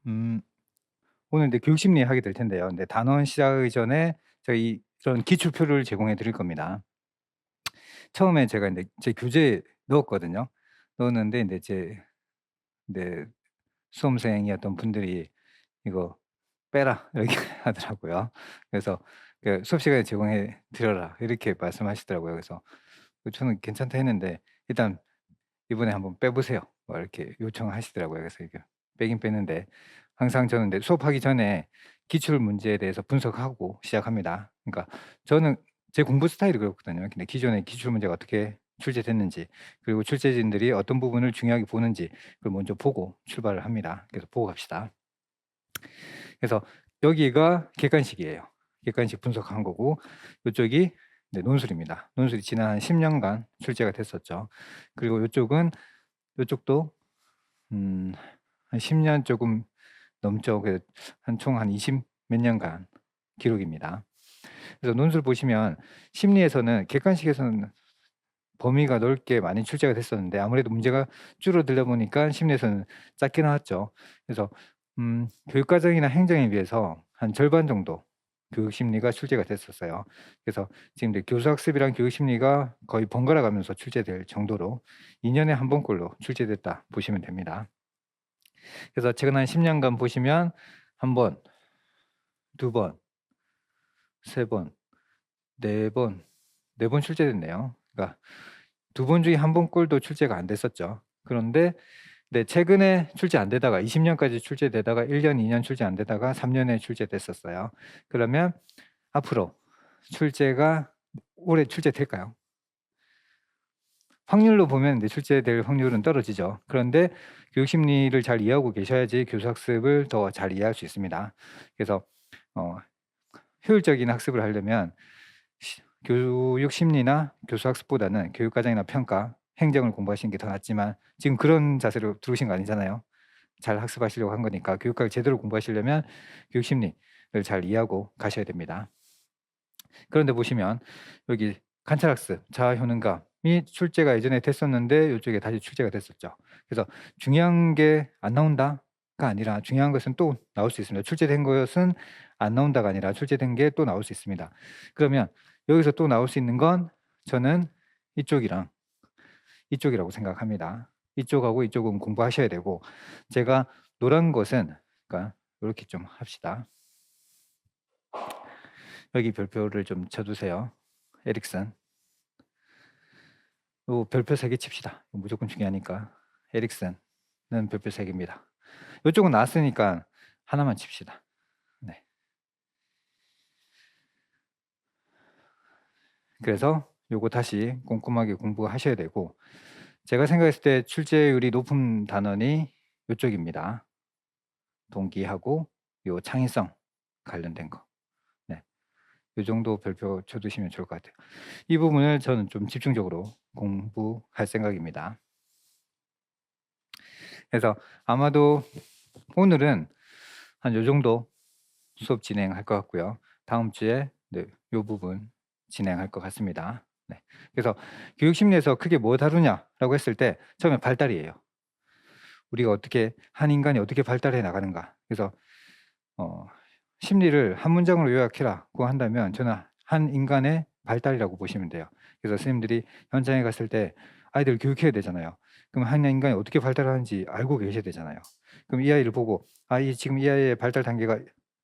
음. 오늘 이제 교육 심리 하게 될 텐데요. 근데 단원 시작하기 전에 저희 이런 기출표를 제공해 드릴 겁니다. 처음에 제가 인제 제 교재에 넣었거든요. 넣었는데 인제 제 네 수험생이었던 분들이 "이거 빼라." 이렇게 하더라고요. 그래서 그 "수업 시간에 제공해 드려라." 이렇게 말씀하시더라고요. 그래서 저는 괜찮다 했는데 "일단 이번에 한번 빼 보세요." 뭐 이렇게 요청하시더라고요. 그래서 이게 빼긴 뺐는데 항상 저는 근데 수업하기 전에 기출 문제에 대해서 분석하고 시작합니다. 그러니까 저는 제 공부 스타일이 그렇거든요. 근데 기존에 기출 문제가 어떻게 출제됐는지, 그리고 출제진들이 어떤 부분을 중요하게 보는지 그걸 먼저 보고 출발을 합니다. 그래서 보고 갑시다. 그래서 여기가 객관식이에요. 객관식 분석한 거고, 요쪽이 네 논술입니다. 논술이 지난 한 10 년간 출제가 됐었죠. 그리고 요쪽은 요쪽도 한 10년 조금 넘죠. 그 한 총 한 20 몇 년간 기록입니다. 그래서 논술 보시면 심리에서는 객관식에서는 범위가 넓게 많이 출제가 됐었는데 아무래도 문제가 줄어들다 보니까 심리에서는 작게 나왔죠. 그래서 교육 과정이나 행정에 비해서 한 절반 정도 교육 심리가 출제가 됐었어요. 그래서 지금 이제 교수 학습이랑 교육 심리가 거의 번갈아 가면서 출제될 정도로 2 년에 한 번꼴로 출제됐다 보시면 됩니다. 그래서 최근 한 10 년간 보시면 한 번, 두 번, 세 번, 네 번, 4번 출제됐네요. 그러니까 두 번 중에 한 번꼴도 출제가 안 됐었죠. 그런데 네 최근에 출제 안 되다가 20 년까지 출제되다가 1 년, 2년 출제 안 되다가 3 년에 출제됐었어요. 그러면 앞으로 출제가 올해 출제될까요? 확률로 보면 이제 출제될 확률은 떨어지죠. 그런데 교육 심리를 잘 이해하고 계셔야지 교수 학습을 더 잘 이해할 수 있습니다. 그래서 어 효율적인 학습을 하려면 교육 심리나 교수 학습보다는 교육 과정이나 평가, 행정을 공부하시는 게 더 낫지만 지금 그런 자세로 들어오신 거 아니잖아요. 잘 학습하시려고 한 거니까 교육학을 제대로 공부하시려면 교육 심리를 잘 이해하고 가셔야 됩니다. 그런데 보시면 여기 관찰 학습, 자아 효능감이 출제가 예전에 됐었는데 요쪽에 다시 출제가 됐었죠. 그래서 중요한 게 안 나온다가 아니라 중요한 것은 또 나올 수 있습니다. 출제된 것은 안 나온다가 아니라 출제된 게 또 나올 수 있습니다. 그러면 여기서 또 나올 수 있는 건 저는 이쪽이랑 이쪽이라고 생각합니다. 이쪽하고 이쪽은 공부하셔야 되고, 제가 노란 것은 그러니까 요렇게 좀 합시다. 여기 별표를 좀 쳐 두세요. 에릭슨. 요 별표 3개 칩시다. 무조건 중요하니까. 에릭슨은 별표 3 개입니다. 요쪽은 나왔으니까 하나만 칩시다. 네. 그래서 요거 다시 꼼꼼하게 공부하셔야 되고, 제가 생각했을 때 출제율이 높은 단원이 요쪽입니다. 동기하고 요 창의성 관련된 거. 네. 요 정도 별표 쳐 두시면 좋을 것 같아요. 이 부분을 저는 좀 집중적으로 공부할 생각입니다. 그래서 아마도 오늘은 한 요 정도 수업 진행할 것 같고요. 다음 주에 네 요 부분 진행할 것 같습니다. 네. 그래서 교육 심리에서 크게 뭐 다루냐라고 했을 때 처음에 발달이에요. 우리가 어떻게 한 인간이 어떻게 발달해 나가는가. 그래서 어 심리를 한 문장으로 요약해라고 한다면 저는 한 인간의 발달이라고 보시면 돼요. 그래서 선생님들이 현장에 갔을 때 아이들을 교육해야 되잖아요. 그럼 한 인간이 어떻게 발달하는지 알고 계셔야 되잖아요. 그럼 이 아이를 보고 지금 이 아이의 발달 단계가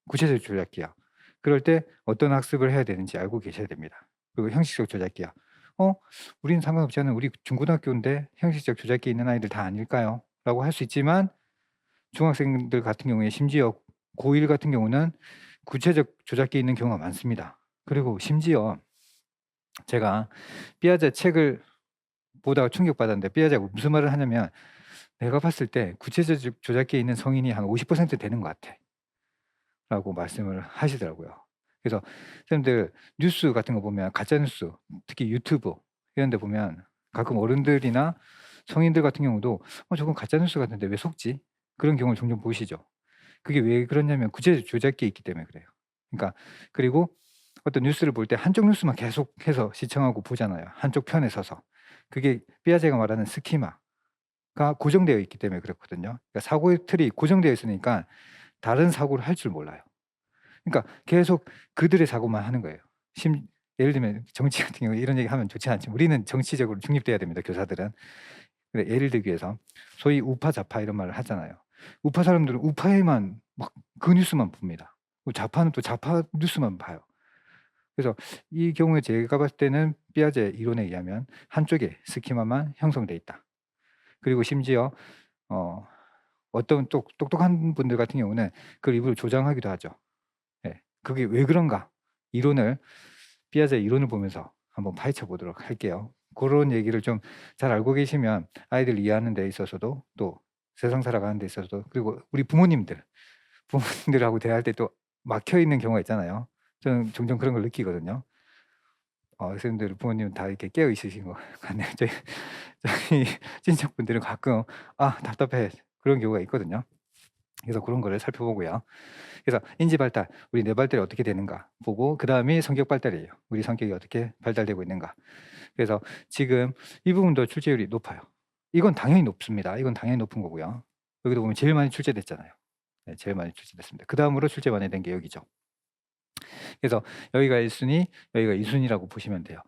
구체적 조작기야. 그럴 때 어떤 학습을 해야 되는지 알고 계셔야 됩니다. 그리고 형식적 조작기야. "어 우리는 상관없지 않은 우리 중고등학교인데 형식적 조작기 있는 아이들 다 아닐까요?" 라고 할 수 있지만 중학생들 같은 경우에 심지어 고1 같은 경우는 구체적 조작기 있는 경우가 많습니다. 그리고 심지어 제가 삐아제 책을 보다가 충격받았는데 삐아제가 무슨 말을 하냐면 "내가 봤을 때 구체적 조작기에 있는 성인이 한 50% 되는 것 같아."라고 말씀을 하시더라고요. 그래서 선생님들 뉴스 같은 거 보면 가짜 뉴스, 특히 유튜브 이런 데 보면 가끔 어른들이나 성인들 같은 경우도 '어 저건 가짜 뉴스 같은데 왜 속지?' 그런 경우를 종종 보시죠. 그게 왜 그러냐면 구체적 조작기에 있기 때문에 그래요. 그러니까 그리고 어떤 뉴스를 볼 때 한쪽 뉴스만 계속해서 시청하고 보잖아요, 한쪽 편에 서서. 그게 삐아제가 말하는 스키마. 고정되어 있기 때문에 그렇거든요. 그러니까 사고의 틀이 고정되어 있으니까 다른 사고를 할 줄 몰라요. 그러니까 계속 그들의 사고만 하는 거예요. 예를 들면 정치 같은 경우에 이런 얘기하면 좋지 않지만 우리는 정치적으로 중립돼야 됩니다, 교사들은. 근데 예를 들기 위해서 소위 우파 좌파 이런 말을 하잖아요. 우파 사람들은 우파에만 막 그 뉴스만 봅니다. 좌파는 또 좌파 뉴스만 봐요. 그래서 이 경우에 제가 봤을 때는 피아제 이론에 의하면 한쪽에 스키마만 형성돼 있다. 그리고 심지어 어떤 똑똑한 분들 같은 경우는 그걸 일부러 조장하기도 하죠. 예. 그게 왜 그런가? 이론을 피아제 이론을 보면서 한번 파헤쳐 보도록 할게요. 그런 얘기를 좀 잘 알고 계시면 아이들 이해하는 데 있어서도 또 세상 살아가는 데 있어서도 그리고 우리 부모님들하고 대할 때 또 막혀 있는 경우가 있잖아요. 저는 종종 그런 걸 느끼거든요. 선생님들 부모님은 다 이렇게 깨어 있으신 것 같네요. 저희 친척분들은 가끔 답답해 그런 경우가 있거든요. 그래서 그런 거를 살펴보고요. 그래서 인지 발달, 우리 뇌 발달이 어떻게 되는가 보고 그다음이 성격 발달이에요. 우리 성격이 어떻게 발달되고 있는가. 그래서 지금 이 부분도 출제율이 높아요. 이건 당연히 높습니다. 이건 당연히 높은 거고요. 여기도 보면 제일 많이 출제됐잖아요. 네, 제일 많이 출제됐습니다. 그다음으로 출제 많이 된 게 여기죠. 그래서 여기가 1순위, 여기가 2순위라고 보시면 돼요.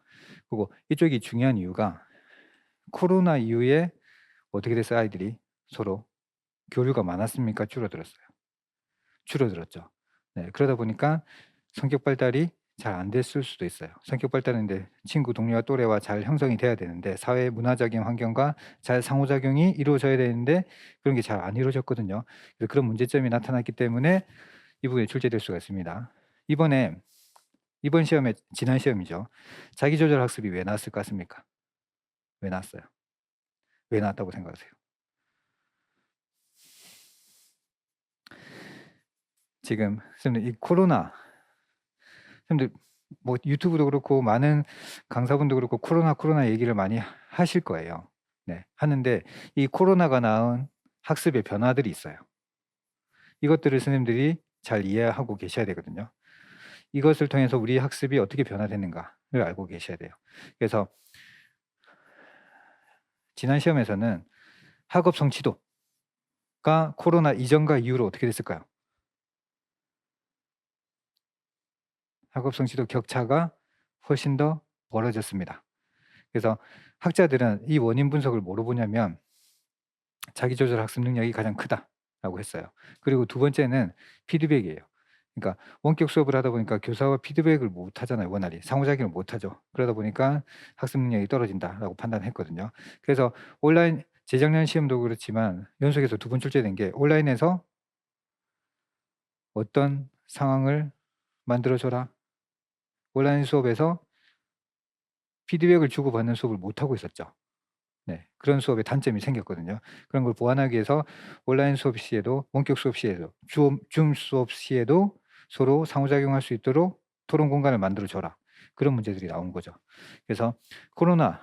그리고 이쪽이 중요한 이유가 코로나 이후에 어떻게 됐어요? 아이들이 서로 교류가 많았습니까? 줄어들었어요? 줄어들었죠. 네, 그러다 보니까 성격 발달이 잘 안 됐을 수도 있어요. 성격 발달인데 친구, 동료와 또래와 잘 형성이 돼야 되는데 사회 문화적인 환경과 잘 상호작용이 이루어져야 되는데 그런 게 잘 안 이루어졌거든요. 그래서 그런 문제점이 나타났기 때문에 이 부분에 출제될 수가 있습니다. 이번 시험에 지난 시험이죠. 자기조절 학습이 왜 나왔을 것 같습니까? 왜 나왔어요? 왜 나왔다고 생각하세요? 지금 선생님 이 코로나 선생님들 뭐 유튜브도 그렇고 많은 강사분도 그렇고 코로나 얘기를 많이 하실 거예요. 네. 하는데 이 코로나가 낳은 학습의 변화들이 있어요. 이것들을 선생님들이 잘 이해하고 계셔야 되거든요. 이것을 통해서 우리 학습이 어떻게 변화되는가를 알고 계셔야 돼요. 그래서 지난 시험에서는 학업 성취도가 코로나 이전과 이후로 어떻게 됐을까요? 학업 성취도 격차가 훨씬 더 벌어졌습니다. 그래서 학자들은 이 원인 분석을 뭐로 보냐면 자기조절 학습 능력이 가장 크다라고 했어요. 그리고 두 번째는 피드백이에요. 그러니까 원격 수업을 하다 보니까 교사와 피드백을 못 하잖아요, 원활히. 상호작용을 못 하죠. 그러다 보니까 학습 능력이 떨어진다라고 판단했거든요. 그래서 온라인 재작년 시험도 그렇지만 연속해서 2번 출제된 게 온라인에서 어떤 상황을 만들어 줘라. 온라인 수업에서 피드백을 주고받는 수업을 못 하고 있었죠. 네. 그런 수업에 단점이 생겼거든요. 그런 걸 보완하기 위해서 온라인 수업 시에도 원격 수업 시에도 줌 수업 시에도 서로 상호작용할 수 있도록 토론 공간을 만들어 줘라. 그런 문제들이 나온 거죠. 그래서 코로나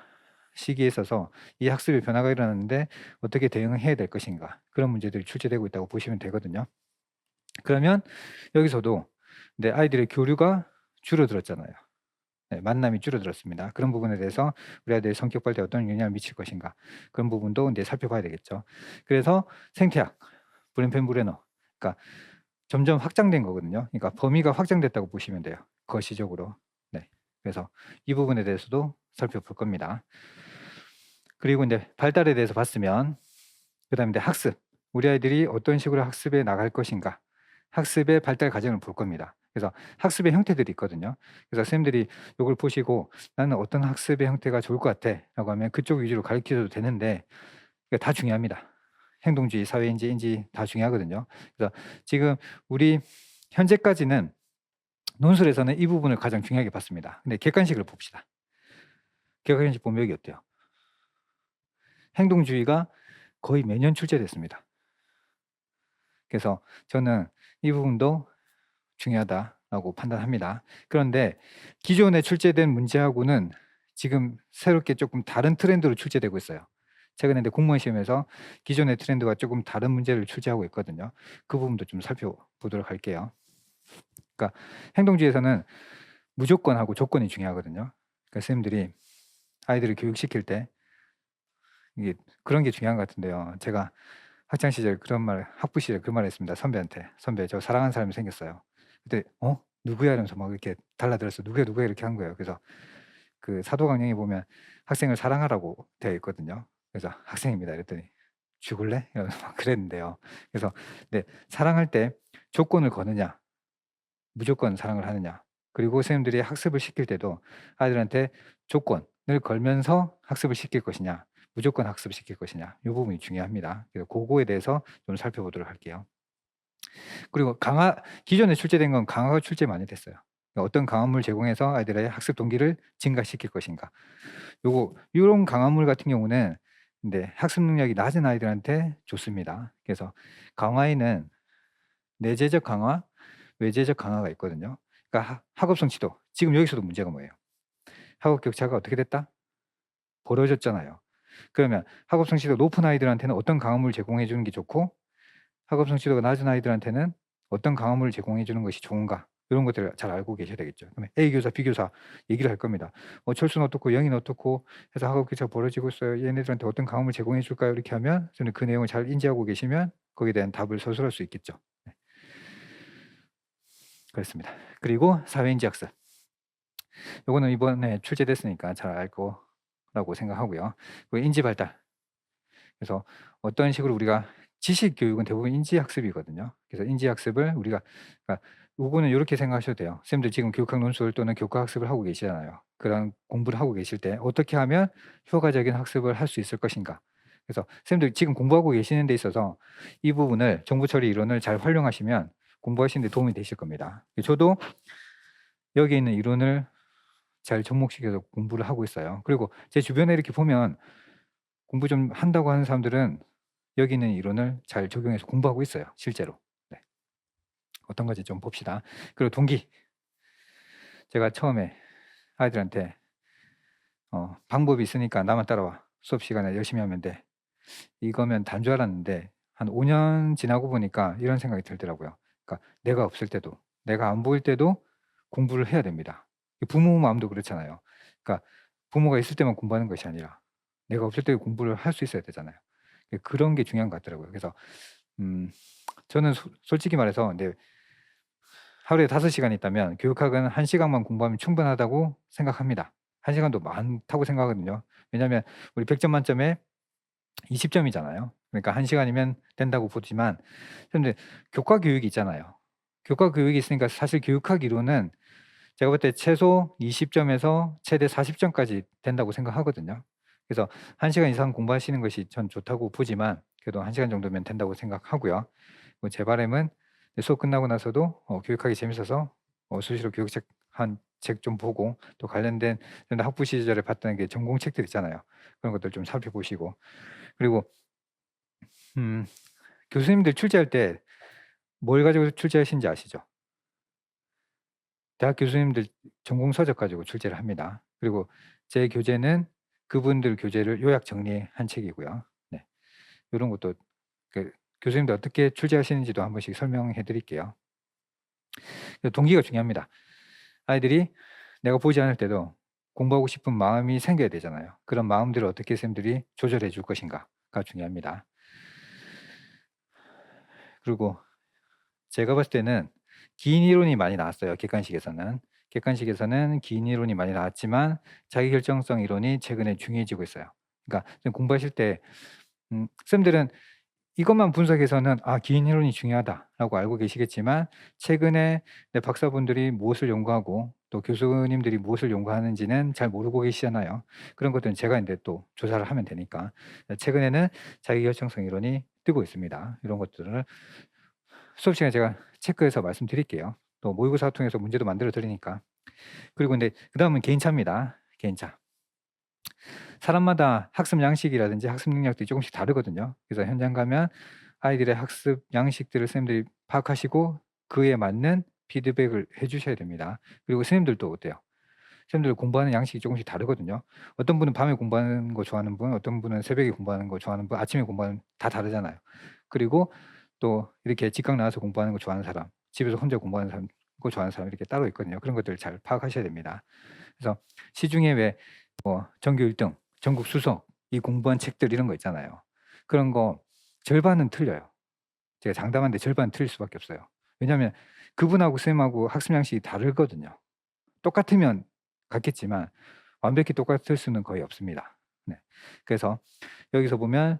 시기에 있어서 이 학습의 변화가 일어났는데 어떻게 대응해야 될 것인가. 그런 문제들이 출제되고 있다고 보시면 되거든요. 그러면 여기서도 아이들의 교류가 줄어들었잖아요. 네, 만남이 줄어들었습니다. 그런 부분에 대해서 우리 아이들의 성격 발달에 어떤 영향을 미칠 것인가 그런 부분도 이제 살펴봐야 되겠죠. 그래서 생태학, 브렌펜브레너 그러니까 점점 확장된 거거든요. 그러니까 범위가 확장됐다고 보시면 돼요. 거시적으로. 네. 그래서 이 부분에 대해서도 살펴볼 겁니다. 그리고 이제 발달에 대해서 봤으면 그다음에 이제 학습. 우리 아이들이 어떤 식으로 학습에 나갈 것인가. 학습의 발달 과정을 볼 겁니다. 그래서 학습의 형태들이 있거든요. 그래서 선생님들이 이걸 보시고 나는 어떤 학습의 형태가 좋을 것 같아라고 하면 그쪽 위주로 가르쳐도 되는데 다 중요합니다. 행동주의, 사회인지 인지 다 중요하거든요. 그래서 지금 우리 현재까지는 논술에서는 이 부분을 가장 중요하게 봤습니다. 근데 객관식을 봅시다. 객관식 보면 여기 어때요? 행동주의가 거의 매년 출제됐습니다. 그래서 저는 이 부분도 중요하다라고 판단합니다. 그런데 기존에 출제된 문제하고는 지금 새롭게 조금 다른 트렌드로 출제되고 있어요. 최근에 근데 공무원 시험에서 기존의 트렌드와 조금 다른 문제를 출제하고 있거든요. 그 부분도 좀 살펴보도록 할게요. 그러니까 행동주의에서는 무조건하고 조건이 중요하거든요. 그러니까 선생님들이 아이들을 교육시킬 때 이게 그런 게 중요한 것 같은데요. 제가 학창 시절 그런 말 학부 시절에 그런 말을 했습니다, 선배한테. "선배 저 사랑하는 사람이 생겼어요." 그때 "어? 누구야?" 이러면서 막 이렇게 달라들었어요. "누구야, 누구야?" 이렇게 한 거예요. 그래서 그 사도강령에 보면 학생을 사랑하라고 되어 있거든요. 그래서 "학생입니다." 이랬더니 "죽을래?" 이러면서 막 그랬는데요. 그래서 네, 사랑할 때 조건을 거느냐, 무조건 사랑을 하느냐, 그리고 선생님들이 학습을 시킬 때도 아이들한테 조건을 걸면서 학습을 시킬 것이냐, 무조건 학습을 시킬 것이냐, 요 부분이 중요합니다. 그래서 고거에 대해서 좀 살펴보도록 할게요. 그리고 기존에 출제된 건 강화가 출제 많이 됐어요. 그러니까 어떤 강화물 제공해서 아이들의 학습 동기를 증가시킬 것인가. 요런 강화물 같은 경우는 근데 학습 능력이 낮은 아이들한테 좋습니다. 그래서 강화에는 내재적 강화, 외재적 강화가 있거든요. 그러니까 학업 성취도, 지금 여기서도 문제가 뭐예요? 학업 격차가 어떻게 됐다? 벌어졌잖아요. 그러면 학업 성취도 높은 아이들한테는 어떤 강화물을 제공해 주는 게 좋고, 학업 성취도가 낮은 아이들한테는 어떤 강화물을 제공해 주는 것이 좋은가, 이런 것들을 잘 알고 계셔야 되겠죠. 그러면 A 교사, B 교사 얘기를 할 겁니다. "철수는 어떻고 영희는 어떻고 해서 학업 격차가 벌어지고 있어요. 얘네들한테 어떤 강화물을 제공해 줄까요?" 이렇게 하면 저는 그 내용을 잘 인지하고 계시면 거기에 대한 답을 서술할 수 있겠죠. 네. 그렇습니다. 그리고 사회인지 학습. 요거는 이번에 출제됐으니까 잘 알 거라고 생각하고요. 그리고 인지 발달. 그래서 어떤 식으로 우리가 지식 교육은 대부분 인지 학습이거든요. 그래서 인지 학습을 우리가, 그러니까 요거는 요렇게 생각하셔도 돼요. 선생님들 지금 교육학 논술 또는 교과 학습을 하고 계시잖아요. 그런 공부를 하고 계실 때 어떻게 하면 효과적인 학습을 할 수 있을 것인가. 그래서 선생님들 지금 공부하고 계시는 데 있어서 이 부분을 정보 처리 이론을 잘 활용하시면 공부하시는 데 도움이 되실 겁니다. 저도 여기에 있는 이론을 잘 접목시켜서 공부를 하고 있어요. 그리고 제 주변에 이렇게 보면 공부 좀 한다고 하는 사람들은 여기 있는 이론을 잘 적용해서 공부하고 있어요, 실제로. 네. 어떤 건지 좀 봅시다. 그리고 동기. 제가 처음에 아이들한테 "방법이 있으니까 나만 따라와. 수업 시간에 열심히 하면 돼." 이거면 단 줄 알았는데 한 5년 지나고 보니까 이런 생각이 들더라고요. 그러니까 내가 없을 때도, 내가 안 보일 때도 공부를 해야 됩니다. 부모 마음도 그렇잖아요. 그러니까 부모가 있을 때만 공부하는 것이 아니라 내가 없을 때 공부를 할 수 있어야 되잖아요. 그런 게 중요한 것 같더라고요. 그래서 음 저는 솔직히 말해서 근데 하루에 5 시간이 있다면 교육학은 1 시간만 공부하면 충분하다고 생각합니다. 1 시간도 많다고 생각하거든요. 왜냐하면 우리 100점 만점에 20 점이잖아요. 그러니까 1 시간이면 된다고 보지만 근데 교과 교육이 있잖아요. 교과 교육이 있으니까 사실 교육학 이론은 제가 볼 때 최소 20 점에서 최대 40 점까지 된다고 생각하거든요. 그래서 1 시간 이상 공부하시는 것이 전 좋다고 보지만 그래도 1 시간 정도면 된다고 생각하고요. 제 바람은 수업 끝나고 나서도 교육하기 재밌어서 수시로 교육책 한 책 좀 보고 또 관련된 저는 학부 시절에 봤던 게 전공책들 있잖아요. 그런 것들 좀 살펴보시고 그리고 음 교수님들 출제할 때 뭘 가지고 출제하시는지 아시죠? 대학 교수님들 전공 서적 가지고 출제를 합니다. 그리고 제 교재는 그분들 교재를 요약 정리한 책이고요. 네. 요런 것도 그 교수님들 어떻게 출제하시는지도 한 번씩 설명해 드릴게요. 동기가 중요합니다. 아이들이 내가 보지 않을 때도 공부하고 싶은 마음이 생겨야 되잖아요. 그런 마음들을 어떻게 선생님들이 조절해 줄 것인가가 중요합니다. 그리고 제가 봤을 때는 긴 이론이 많이 나왔어요, 객관식에서는. 객관식에서는 긴 이론이 많이 나왔지만 자기결정성 이론이 최근에 중요해지고 있어요. 그러니까 선생님 공부하실 때 선생님들은 이것만 분석해서는 '아 긴 이론이 중요하다.'라고 알고 계시겠지만 최근에 네 박사분들이 무엇을 연구하고 또 교수님들이 무엇을 연구하는지는 잘 모르고 계시잖아요. 그런 것들은 제가 인제 또 조사를 하면 되니까. 최근에는 자기결정성 이론이 뜨고 있습니다. 이런 것들을 수업 시간에 제가 체크해서 말씀드릴게요. 또 모의고사 통해서 문제도 만들어 드리니까. 그리고 근데 그다음은 개인차입니다. 개인차. 사람마다 학습 양식이라든지 학습 능력들이 조금씩 다르거든요. 그래서 현장 가면 아이들의 학습 양식들을 선생님들이 파악하시고 그에 맞는 피드백을 해 주셔야 됩니다. 그리고 선생님들도 어때요? 선생님들 공부하는 양식이 조금씩 다르거든요. 어떤 분은 밤에 공부하는 거 좋아하는 분, 어떤 분은 새벽에 공부하는 거 좋아하는 분, 아침에 공부하는 다 다르잖아요. 그리고 또 이렇게 직강 나와서 공부하는 거 좋아하는 사람, 집에서 혼자 공부하는 사람, 거 좋아하는 사람 이렇게 따로 있거든요. 그런 것들을 잘 파악하셔야 됩니다. 그래서 시중에 왜 전교 1등, 전국 수석 이 공부한 책들 이런 거 있잖아요. 그런 거 절반은 틀려요. 제가 장담하는데 절반은 틀릴 수밖에 없어요. 왜냐하면 그분하고 선생님하고 학습 양식이 다르거든요. 똑같으면 같겠지만 완벽히 똑같을 수는 거의 없습니다. 네. 그래서 여기서 보면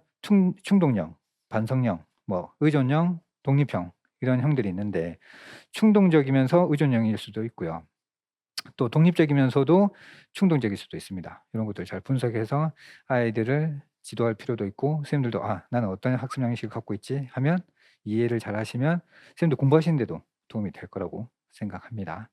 충동형, 반성형, 뭐 의존형, 독립형 이런 형들이 있는데 충동적이면서 의존형일 수도 있고요. 또 독립적이면서도 충동적일 수도 있습니다. 이런 것들을 잘 분석해서 아이들을 지도할 필요도 있고 선생님들도 '아 나는 어떤 학습 양식을 갖고 있지?' 하면 이해를 잘 하시면 선생님도 공부하시는 데도 도움이 될 거라고 생각합니다.